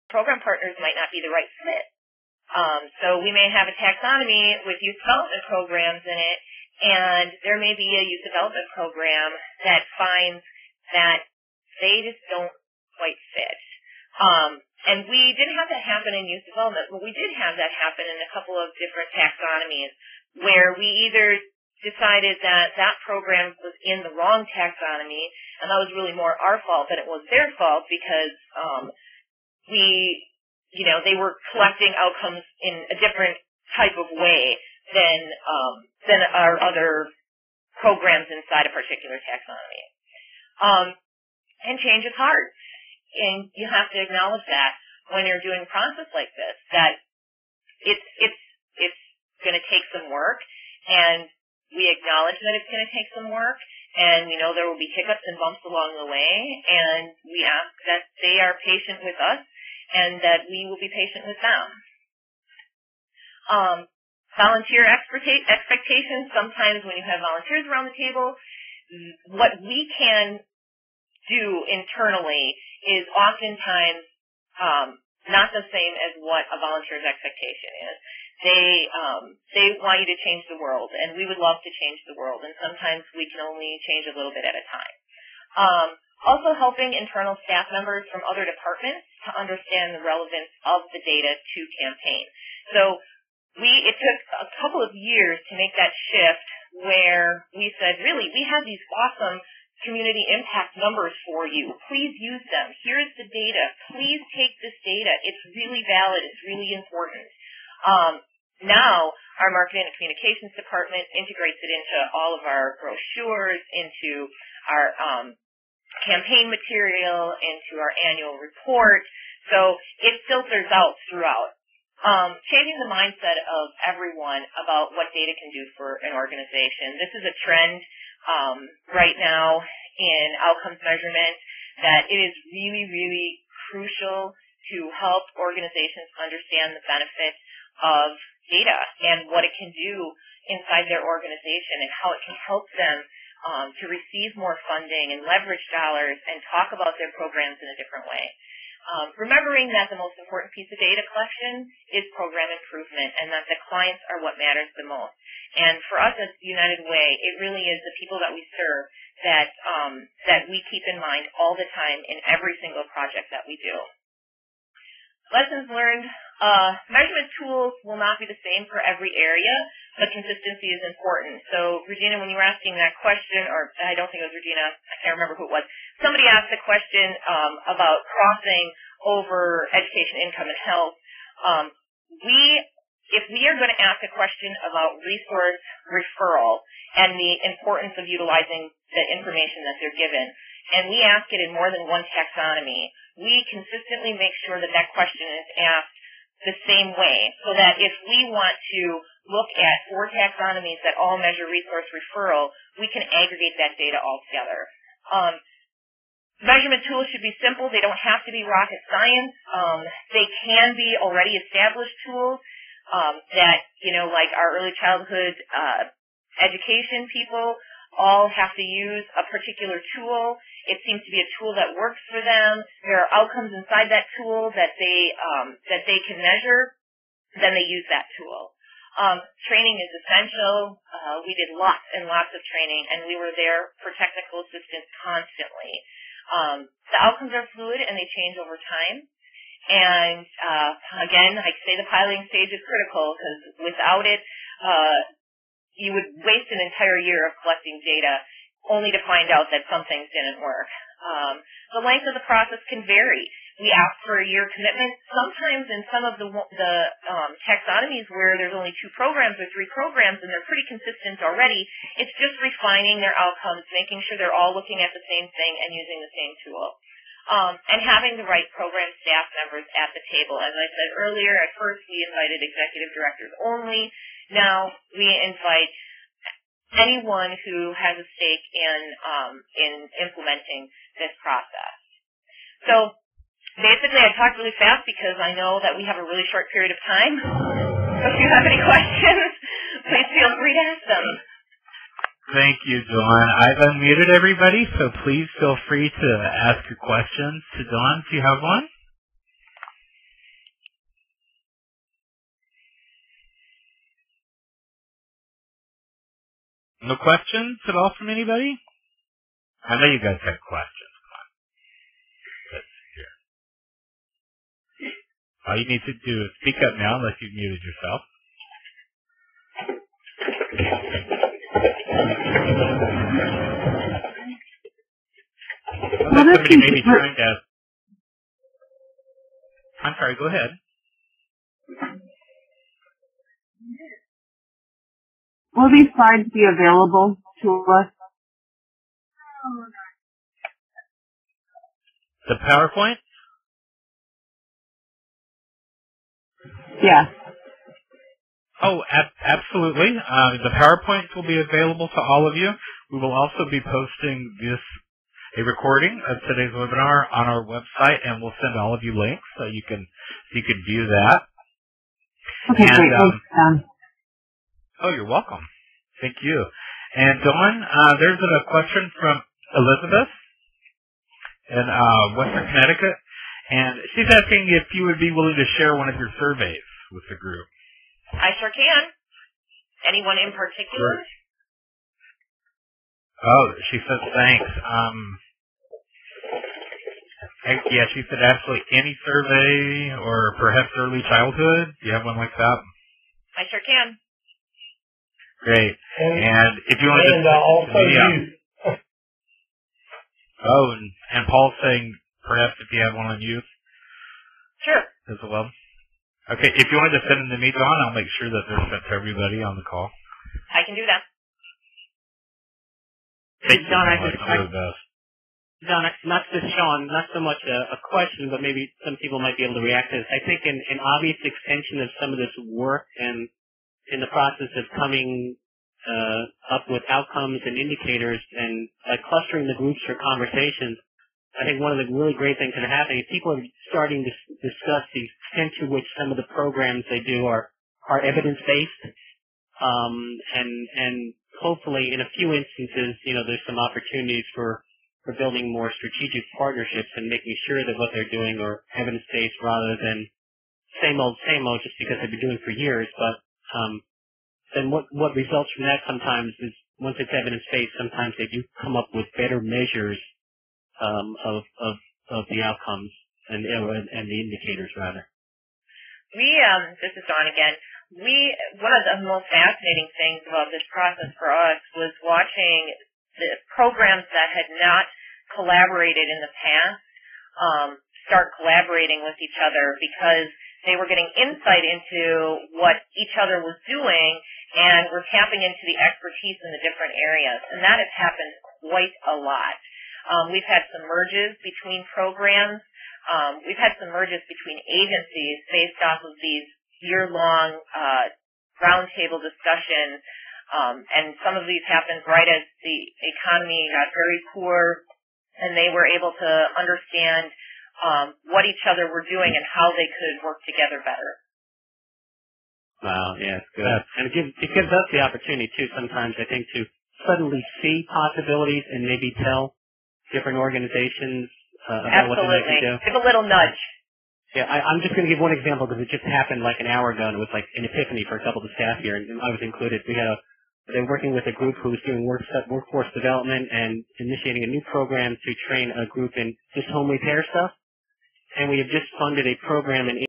program partners might not be the right fit. So we may have a taxonomy with youth development programs in it, and there may be a youth development program that finds that they just don't quite fit. And we didn't have that happen in youth development, but we did have that happen in a couple of different taxonomies where we either decided that that program was in the wrong taxonomy, and that was really more our fault than it was their fault because they were collecting outcomes in a different type of way than our other programs inside a particular taxonomy. And change is hard. And you have to acknowledge that when you're doing a process like this, that it's going to take some work, and we acknowledge that it's going to take some work, and we know there will be hiccups and bumps along the way, and we ask that they are patient with us and that we will be patient with them. Volunteer expectations, sometimes when you have volunteers around the table, what we can do internally is oftentimes not the same as what a volunteer's expectation is. They want you to change the world, and we would love to change the world, and sometimes we can only change a little bit at a time. Also helping internal staff members from other departments to understand the relevance of the data to campaign. So it took a couple of years to make that shift where we said, really, we have these awesome community impact numbers for you. Please use them. Here's the data. Please take this data. It's really valid. It's really important. Now, our marketing and communications department integrates it into all of our brochures, into our campaign material, into our annual report. So it filters out throughout. Changing the mindset of everyone about what data can do for an organization. This is a trend right now in outcomes measurement that it is really, really crucial to help organizations understand the benefits of data and what it can do inside their organization and how it can help them to receive more funding and leverage dollars and talk about their programs in a different way. Remembering that the most important piece of data collection is program improvement and that the clients are what matters the most. And for us at United Way, it really is the people that we serve that we keep in mind all the time in every single project that we do. Lessons learned. Measurement tools will not be the same for every area, but consistency is important. So, Regina, when you were asking that question, or I don't think it was Regina, I can't remember who it was, somebody asked a question about crossing over education, income, and health. If we are going to ask a question about resource referral and the importance of utilizing the information that they're given, and we ask it in more than one taxonomy, we consistently make sure that that question is asked the same way, so that if we want to look at 4 taxonomies that all measure resource referral, we can aggregate that data all together. Measurement tools should be simple. They don't have to be rocket science. They can be already established tools that, like our early childhood education people all have to use a particular tool. It seems to be a tool that works for them. There are outcomes inside that tool that they can measure. Then they use that tool. Training is essential. We did lots and lots of training, and we were there for technical assistance constantly. The outcomes are fluid, and they change over time. And again, I say the piloting stage is critical because without it, you would waste an entire year of collecting data only to find out that some things didn't work. The length of the process can vary. We ask for a year commitment. Sometimes in some of the taxonomies where there's only 2 programs or 3 programs and they're pretty consistent already, it's just refining their outcomes, making sure they're all looking at the same thing and using the same tool. And having the right program staff members at the table. As I said earlier, at first we invited executive directors only. Now we invite anyone who has a stake in implementing this process. So basically, I talked really fast because I know that we have a really short period of time. So if you have any questions, please feel free to ask them. Thank you, Dawn. I've unmuted everybody, so please feel free to ask your questions to Dawn if you have one. No questions at all from anybody? I know you guys had questions. Let's see here. All you need to do is speak up now unless you've muted yourself. Well, somebody may be trying to... I'm sorry, go ahead. Will these slides be available to us? The PowerPoint? Yeah. Oh, absolutely. The PowerPoints will be available to all of you. We will also be posting a recording of today's webinar on our website, and we'll send all of you links so you can view that. Okay, and, great. Thanks, oh, you're welcome. Thank you. And Dawn, there's a question from Elizabeth in Western Connecticut, and she's asking if you would be willing to share one of your surveys with the group. I sure can. Anyone in particular? Sure. Oh, she says thanks. Yeah, she said absolutely any survey or perhaps early childhood. Do you have one like that? I sure can. Great. And if you want to also use. Oh, and Paul's saying perhaps if you have one on youth. Sure. As well. Okay, if you wanted to send them to me, Dawn, I'll make sure that they're sent to everybody on the call. I can do that. Thank you. Don, Don, not to Shawn, not so much a question, but maybe some people might be able to react to this. I think an obvious extension of some of this work and in the process of coming up with outcomes and indicators and clustering the groups for conversations, I think one of the really great things that are happening is people are starting to discuss the extent to which some of the programs they do are evidence-based, and hopefully in a few instances, there's some opportunities for building more strategic partnerships and making sure that what they're doing are evidence-based rather than same old just because they've been doing it for years. But then what results from that sometimes is once it's evidence-based, sometimes they do come up with better measures of the outcomes and the indicators rather. This is Dawn again. One of the most fascinating things about this process for us was watching the programs that had not collaborated in the past start collaborating with each other because they were getting insight into what each other was doing and were tapping into the expertise in the different areas. And that has happened quite a lot. We've had some merges between programs. We've had some merges between agencies based off of these year-long roundtable discussions. And some of these happened right as the economy got very poor, and they were able to understand what each other were doing and how they could work together better. Wow, yeah, it's good. And it gives us the opportunity, too, sometimes, I think, to suddenly see possibilities and maybe tell different organizations about what they might do. Give a little nudge. Yeah, I'm just going to give one example because it just happened like an hour ago, and it was like an epiphany for a couple of the staff here, and I was included. They're working with a group who was doing workforce development and initiating a new program to train a group in just home repair stuff. And we have just funded a program in